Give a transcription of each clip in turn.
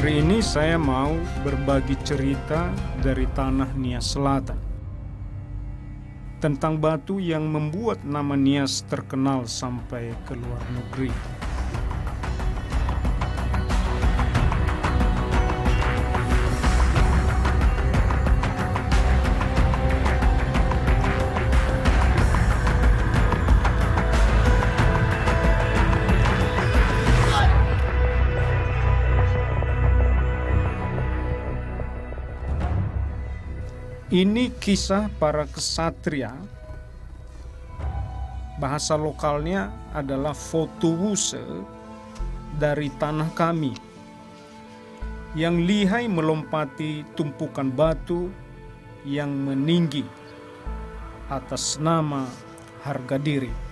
Hari ini saya mau berbagi cerita dari tanah Nias Selatan tentang batu yang membuat nama Nias terkenal sampai ke luar negeri. Ini kisah para kesatria. Bahasa lokalnya adalah Fotowuse dari tanah kami, yang lihai melompati tumpukan batu yang meninggi atas nama harga diri.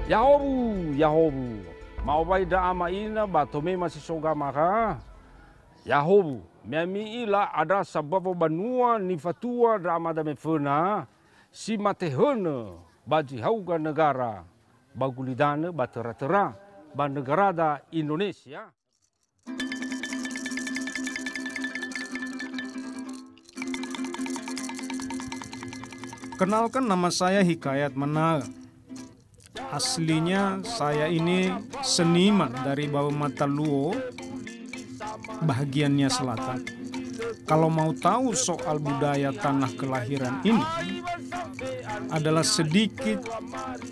Yahobu, Yahobu, mau baida ama ina batome masih soga maka. Yahobu, miami ila ada sabab banua nifatua drama da mefena, si matehana baji hauga negara, bagulidana batera-tera, ba negara da Indonesia. Kenalkan, nama saya Hikayat Managa. Aslinya saya ini seniman dari Bawamata-Luo, bahagian Nias Selatan. Kalau mau tahu soal budaya tanah kelahiran ini, adalah sedikit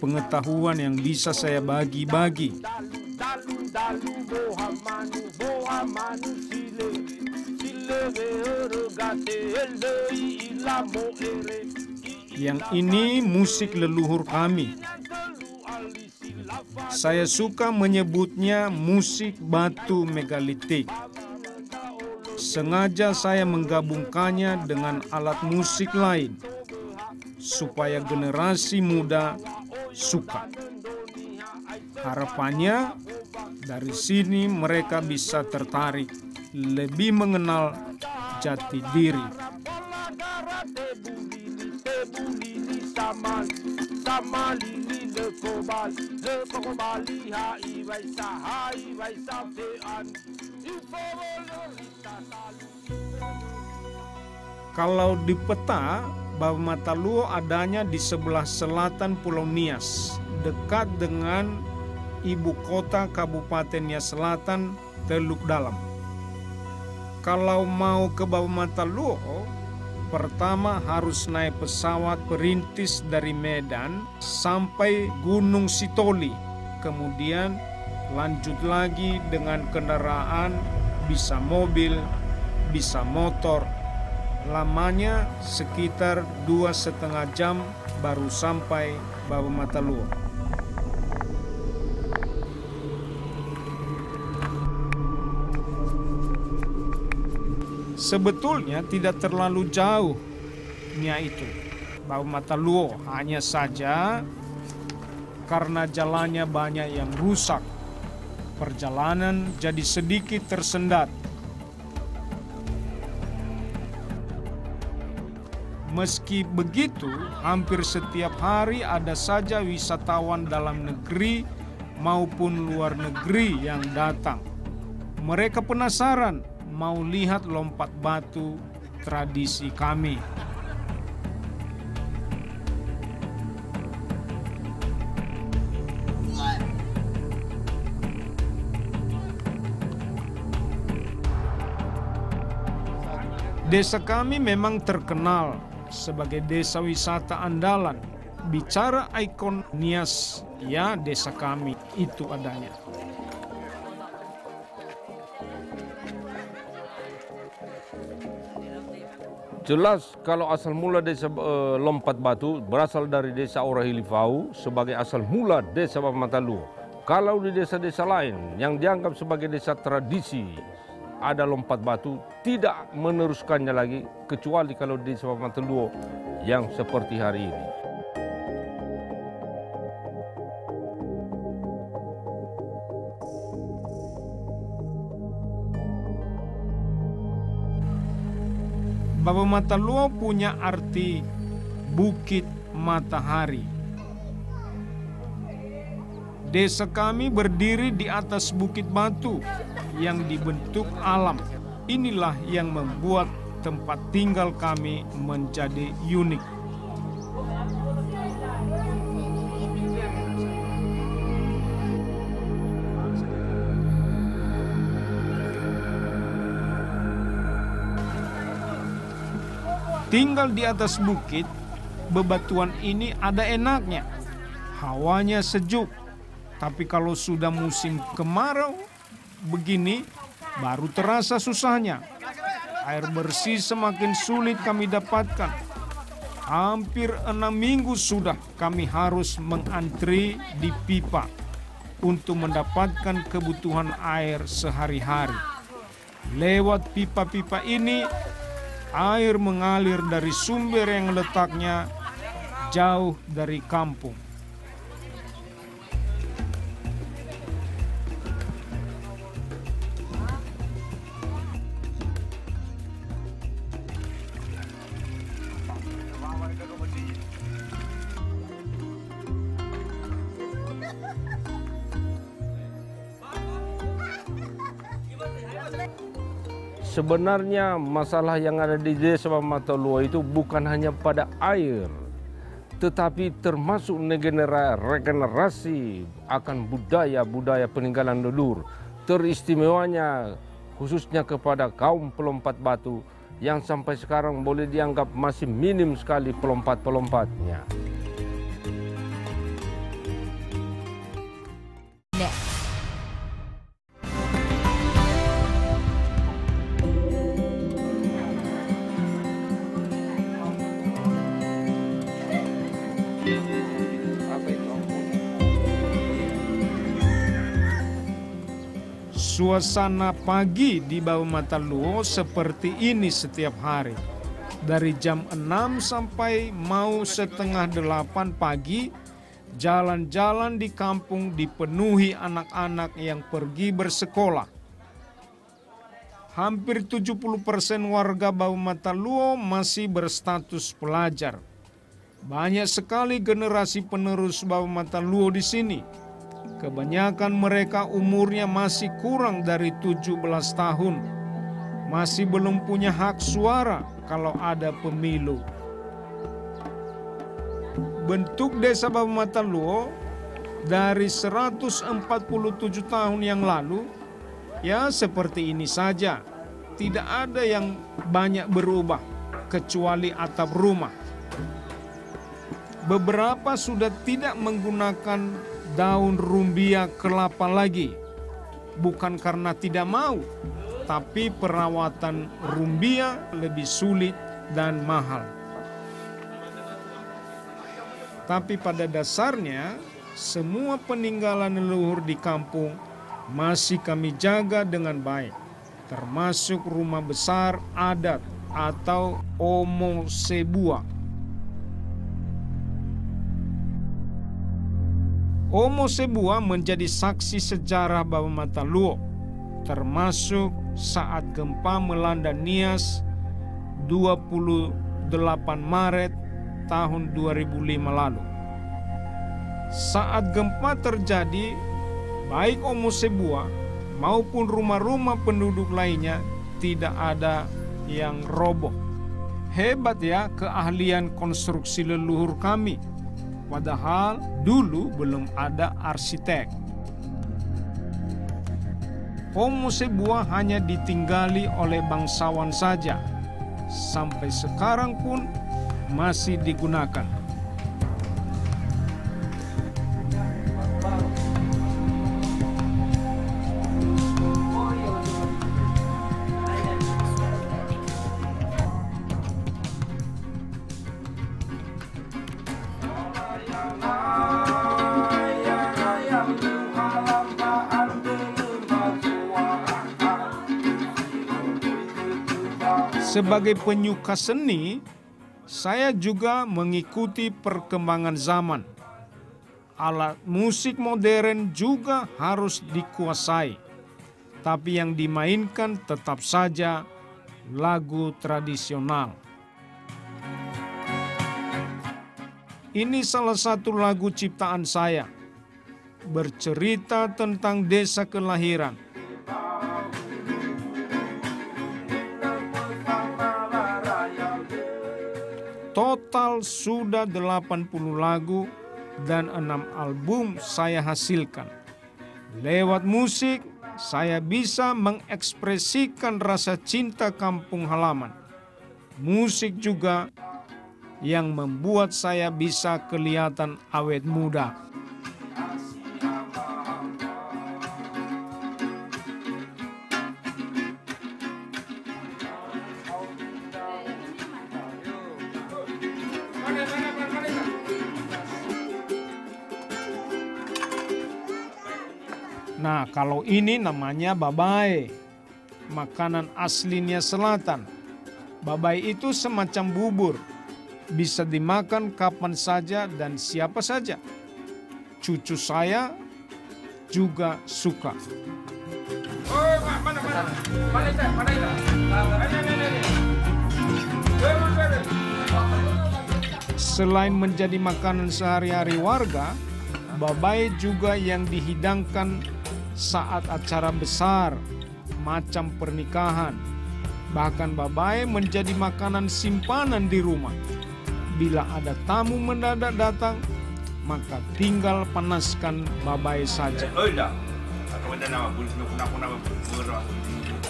pengetahuan yang bisa saya bagi-bagi. Yang ini musik leluhur kami. Saya suka menyebutnya musik batu megalitik. Sengaja saya menggabungkannya dengan alat musik lain supaya generasi muda suka. Harapannya dari sini mereka bisa tertarik, lebih mengenal jati diri. Kalau di peta, Bawamata-Luo adanya di sebelah selatan Pulau Nias, dekat dengan ibu kota Kabupaten Nias Selatan, Teluk Dalam. Kalau mau ke Bawamata-Luo, pertama harus naik pesawat perintis dari Medan sampai Gunung Sitoli. Kemudian lanjut lagi dengan kendaraan, bisa mobil, bisa motor. Lamanya sekitar 2,5 jam baru sampai Bawamata-Luo. Sebetulnya tidak terlalu jauh Nia itu, Bawamata-Luo, hanya saja karena jalannya banyak yang rusak, perjalanan jadi sedikit tersendat. Meski begitu, hampir setiap hari ada saja wisatawan dalam negeri maupun luar negeri yang datang. Mereka penasaran mau lihat lompat batu tradisi kami. Desa kami memang terkenal sebagai desa wisata andalan. Bicara ikon Nias, ya desa kami itu adanya. Jelas kalau asal mula desa Lompat Batu berasal dari desa Orahilifau sebagai asal mula desa Bawamata-Luo. Kalau di desa-desa lain yang dianggap sebagai desa tradisi ada Lompat Batu, tidak meneruskannya lagi kecuali kalau di desa Bawamata-Luo yang seperti hari ini. Baba Mataluo punya arti bukit matahari. Desa kami berdiri di atas bukit batu yang dibentuk alam. Inilah yang membuat tempat tinggal kami menjadi unik. Tinggal di atas bukit bebatuan ini ada enaknya. Hawanya sejuk. Tapi kalau sudah musim kemarau begini baru terasa susahnya. Air bersih semakin sulit kami dapatkan. Hampir 6 minggu sudah kami harus mengantri di pipa untuk mendapatkan kebutuhan air sehari-hari. Lewat pipa-pipa ini, air mengalir dari sumber yang letaknya jauh dari kampung. Sebenarnya masalah yang ada di Desa Baba Mataluo itu bukan hanya pada air, tetapi termasuk regenerasi akan budaya peninggalan leluhur. Teristimewanya khususnya kepada kaum pelompat batu yang sampai sekarang boleh dianggap masih minim sekali pelompat-pelompatnya. Suasana pagi di Baba Mataluo seperti ini setiap hari. Dari jam 6 sampai mau setengah 8 pagi, jalan-jalan di kampung dipenuhi anak-anak yang pergi bersekolah. Hampir 70% warga Baba Mataluo masih berstatus pelajar. Banyak sekali generasi penerus Baba Mataluo di sini. Kebanyakan mereka umurnya masih kurang dari 17 tahun. Masih belum punya hak suara kalau ada pemilu. Bentuk Desa Baba Mataluo dari 147 tahun yang lalu, ya seperti ini saja. Tidak ada yang banyak berubah, kecuali atap rumah. Beberapa sudah tidak menggunakan daun rumbia kelapa lagi. Bukan karena tidak mau, tapi perawatan rumbia lebih sulit dan mahal. Tapi pada dasarnya, semua peninggalan leluhur di kampung masih kami jaga dengan baik, termasuk rumah besar adat atau Omo Sebua. Omo Sebua menjadi saksi sejarah Baba Mataluo, termasuk saat gempa melanda Nias 28 Maret tahun 2005 lalu. Saat gempa terjadi, baik Omo Sebua maupun rumah-rumah penduduk lainnya tidak ada yang roboh. Hebat ya keahlian konstruksi leluhur kami. Padahal dulu belum ada arsitek. Omo Sebua hanya ditinggali oleh bangsawan saja. Sampai sekarang pun masih digunakan. Sebagai penyuka seni, saya juga mengikuti perkembangan zaman. Alat musik modern juga harus dikuasai, tapi yang dimainkan tetap saja lagu tradisional. Ini salah satu lagu ciptaan saya, bercerita tentang desa kelahiran. Total sudah 80 lagu dan 6 album saya hasilkan. Lewat musik, saya bisa mengekspresikan rasa cinta kampung halaman. Musik juga yang membuat saya bisa kelihatan awet muda. Nah, kalau ini namanya babai, makanan aslinya selatan. Babai itu semacam bubur, bisa dimakan kapan saja dan siapa saja. Cucu saya juga suka. Selain menjadi makanan sehari-hari warga, babai juga yang dihidangkan saat acara besar, macam pernikahan. Bahkan babai menjadi makanan simpanan di rumah. Bila ada tamu mendadak datang, maka tinggal panaskan babai saja.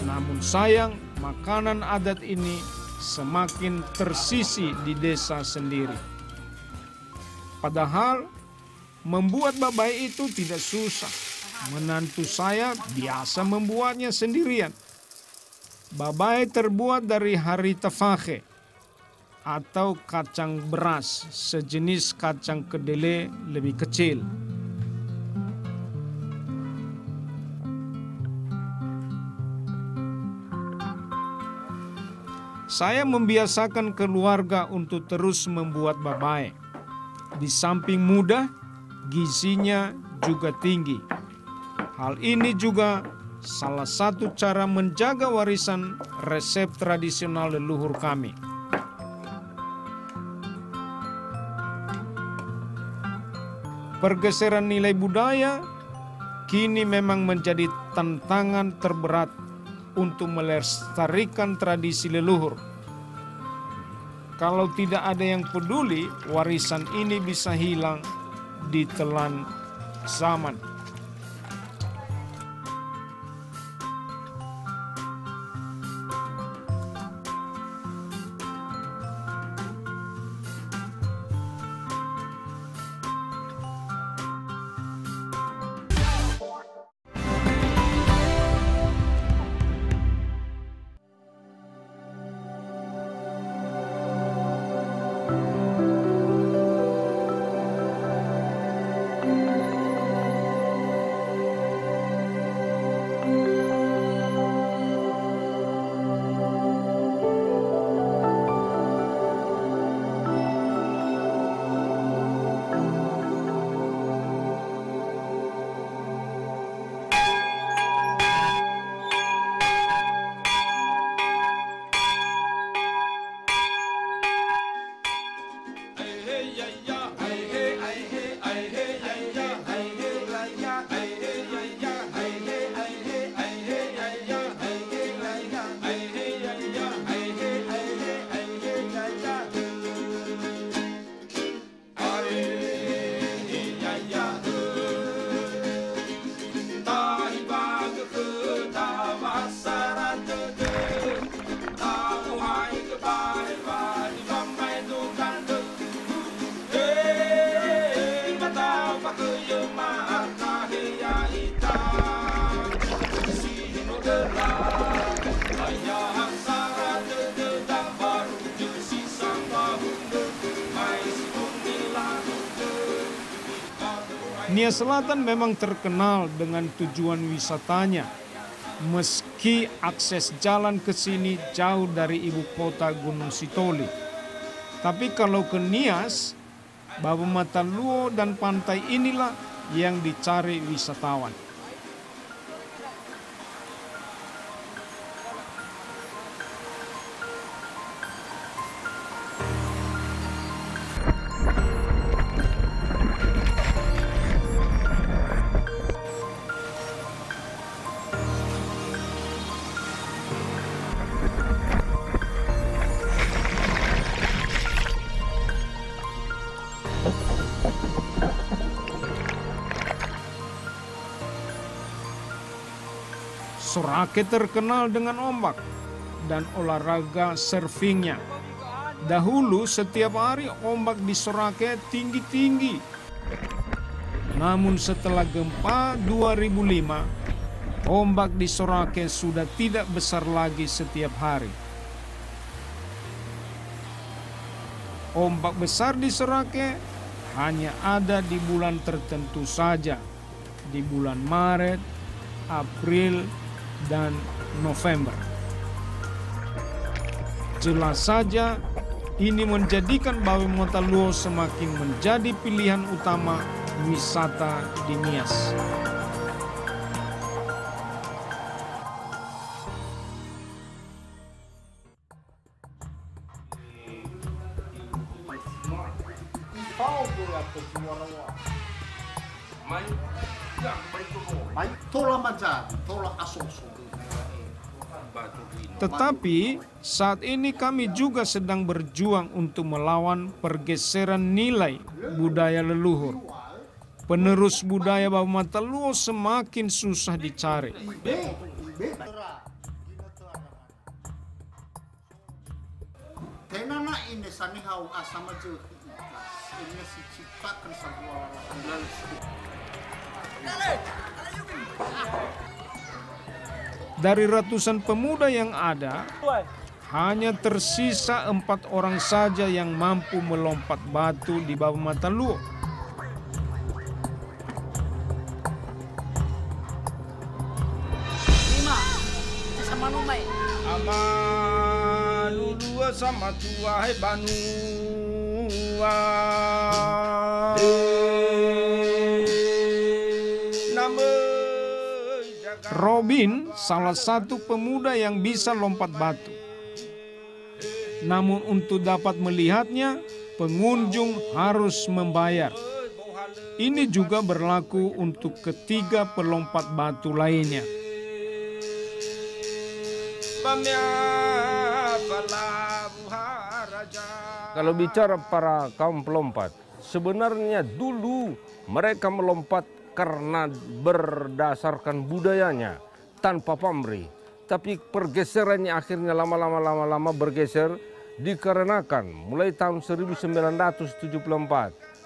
Namun sayang, makanan adat ini semakin tersisih di desa sendiri. Padahal membuat babai itu tidak susah. Menantu saya biasa membuatnya sendirian. Babai terbuat dari harita fahe atau kacang beras, sejenis kacang kedelai lebih kecil. Saya membiasakan keluarga untuk terus membuat babai. Di samping mudah, gizinya juga tinggi. Hal ini juga salah satu cara menjaga warisan resep tradisional leluhur kami. Pergeseran nilai budaya kini memang menjadi tantangan terberat untuk melestarikan tradisi leluhur. Kalau tidak ada yang peduli, warisan ini bisa hilang ditelan zaman. Nia Selatan memang terkenal dengan tujuan wisatanya, meski akses jalan ke sini jauh dari ibu kota Gunung Sitoli. Tapi kalau ke Nias, Baba Mataluo dan pantai inilah yang dicari wisatawan. Sorake terkenal dengan ombak dan olahraga surfingnya. Dahulu setiap hari ombak di Sorake tinggi-tinggi. Namun setelah gempa 2005, ombak di Sorake sudah tidak besar lagi setiap hari. Ombak besar di Sorake hanya ada di bulan tertentu saja, di bulan Maret, April, dan November. Jelas saja ini menjadikan Bawi Mataluo semakin menjadi pilihan utama wisata di Nias. Tetapi saat ini kami juga sedang berjuang untuk melawan pergeseran nilai budaya leluhur. Penerus budaya Bawi Mataluo semakin susah dicari. Dari ratusan pemuda yang ada, hanya tersisa 4 orang saja yang mampu melompat batu di Bawi Mataluo. Ama dua sama tua hai banua. Robin salah satu pemuda yang bisa lompat batu. Namun untuk dapat melihatnya, pengunjung harus membayar. Ini juga berlaku untuk ketiga pelompat batu lainnya. Kalau bicara para kaum pelompat, sebenarnya dulu mereka melompat karena berdasarkan budayanya tanpa pamrih. Tapi pergeserannya akhirnya lama-lama bergeser dikarenakan mulai tahun 1974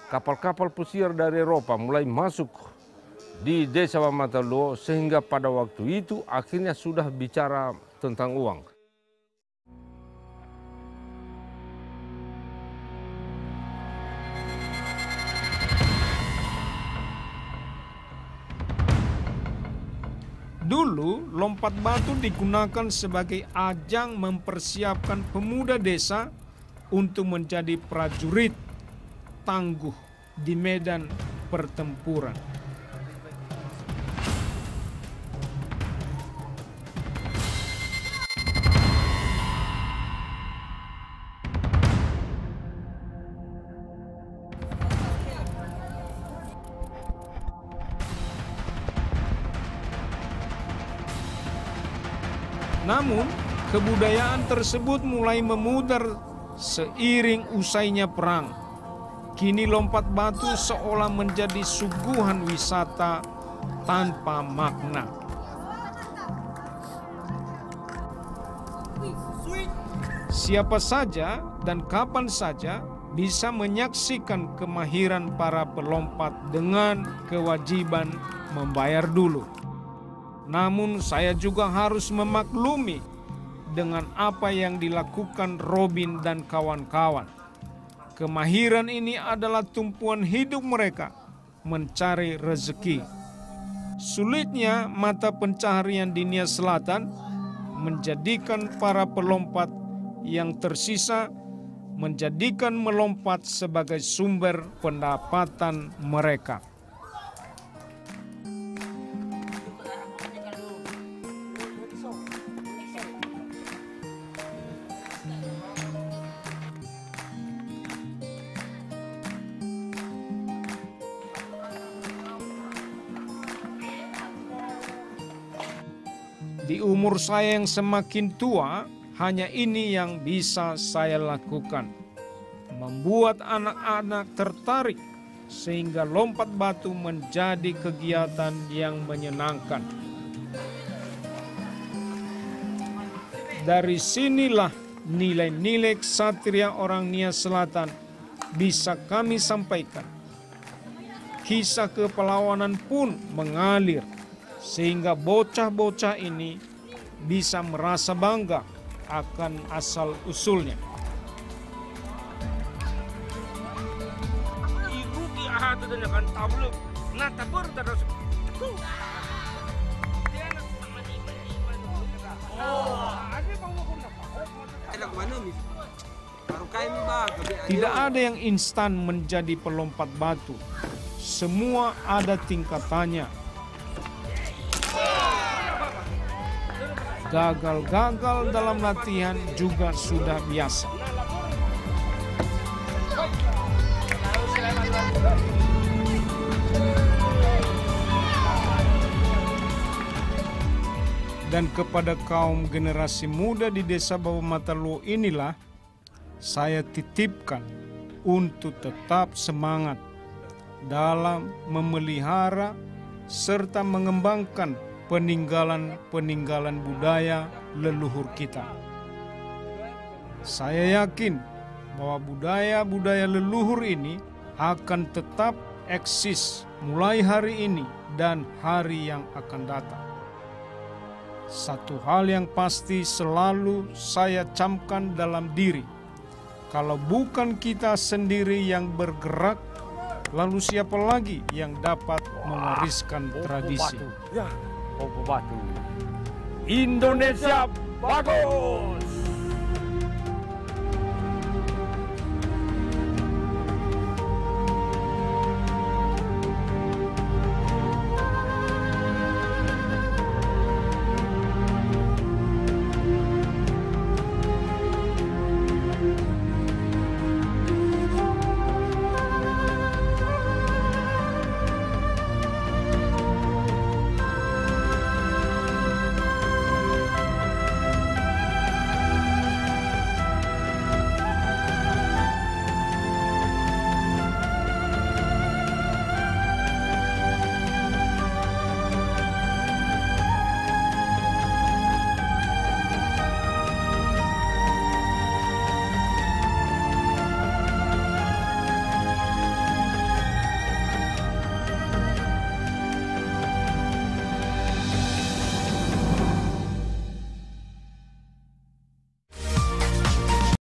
kapal-kapal pesiar dari Eropa mulai masuk di desa Bawi Mataluo, sehingga pada waktu itu akhirnya sudah bicara tentang uang. Dulu, lompat batu digunakan sebagai ajang mempersiapkan pemuda desa untuk menjadi prajurit tangguh di medan pertempuran. Namun, kebudayaan tersebut mulai memudar seiring usainya perang. Kini lompat batu seolah menjadi suguhan wisata tanpa makna. Siapa saja dan kapan saja bisa menyaksikan kemahiran para pelompat dengan kewajiban membayar dulu. Namun saya juga harus memaklumi dengan apa yang dilakukan Robin dan kawan-kawan. Kemahiran ini adalah tumpuan hidup mereka mencari rezeki. Sulitnya mata pencaharian di Nias Selatan menjadikan para pelompat yang tersisa menjadikan melompat sebagai sumber pendapatan mereka. Di umur saya yang semakin tua, hanya ini yang bisa saya lakukan. Membuat anak-anak tertarik sehingga lompat batu menjadi kegiatan yang menyenangkan. Dari sinilah nilai-nilai ksatria orang Nia Selatan bisa kami sampaikan. Kisah kepelawanan pun mengalir sehingga bocah-bocah ini bisa merasa bangga akan asal-usulnya. Tidak ada yang instan menjadi pelompat batu. Semua ada tingkatannya. Gagal-gagal dalam latihan juga sudah biasa. Dan kepada kaum generasi muda di Desa Bawah Mataluo inilah saya titipkan untuk tetap semangat dalam memelihara serta mengembangkan peninggalan-peninggalan budaya leluhur kita. Saya yakin bahwa budaya-budaya leluhur ini akan tetap eksis mulai hari ini dan hari yang akan datang. Satu hal yang pasti selalu saya camkan dalam diri, kalau bukan kita sendiri yang bergerak, lalu siapa lagi yang dapat mewariskan tradisi? Indonesia bagus!